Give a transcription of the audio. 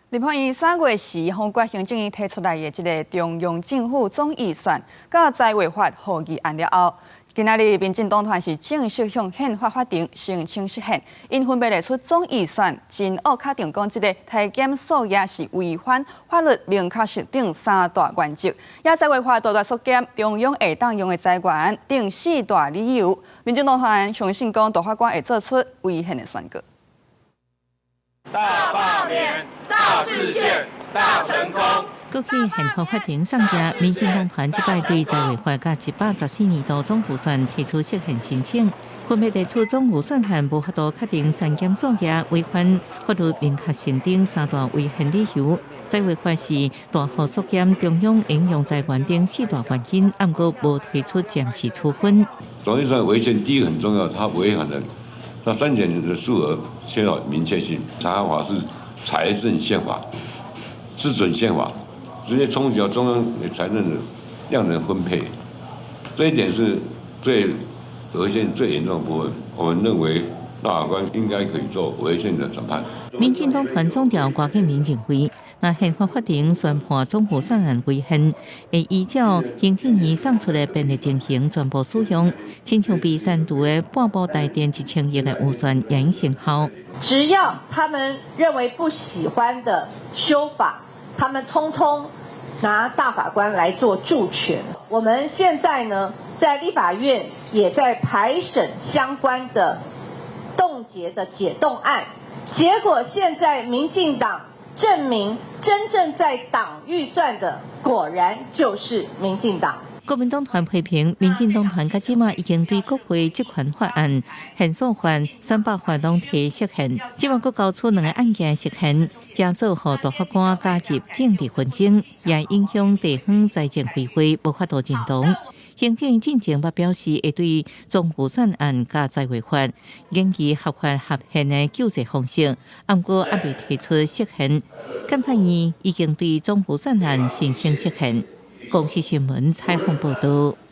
立法院3月时，黄国行政院提出来的一个中央政府总预算，甲财委法合议案了后，今仔日民进党团是正式向宪法法庭申请释宪，因分别列出总预算、真恶确定讲，这个体检数也是违反法律明确设定3大原则，也财委法大大缩减中央会当用的财源，定4大理由。民进党团相信讲，大法官会做出违宪的宣告。大罢免、大实现、大成功。过去宪法法庭上架，民进党团即摆对财委法甲114年度总预算提出释宪申请，分别提出总预算案无法度确定删减数额，违反法律明确设定3大违宪理由。财委法是大幅缩减中央应用财源等4大原因，暗过无提出暂时处分。总预算违宪，第一个很重要，它违反了。那删减的数额缺少明确性，查法是财政宪法，是准宪法，直接冲击到中央的财政的量能分配，这一点是最违宪最严重的部分。我们认为大法官应该可以做违宪的审判。民进党团总调郭建民认为，那宪法法庭宣判总预算案违宪，会依照行政院送出的便利情形全部使用，亲像被删除的半部台电1000亿的预算也应生效。只要他们认为不喜欢的修法，他们通通拿大法官来做助权。我们现在呢，在立法院也在排审相关的冻结的解冻案，结果现在民进党证明真正在挡预算的，果然就是民进党。国民党团批评，民进党团到即马已经对国会职权法案、宪诉法、3百法拢提释宪，即马佫交出2个案件释宪，加做互大法官加入政治纷争，也影响地方财政恢复，无法度进动。行政院进前捌表示，会对总预算案甲财委法研究合法合宪的救济方式，不过还未提出释宪。监察院已经对总预算案申请释宪。公视新闻采访报道。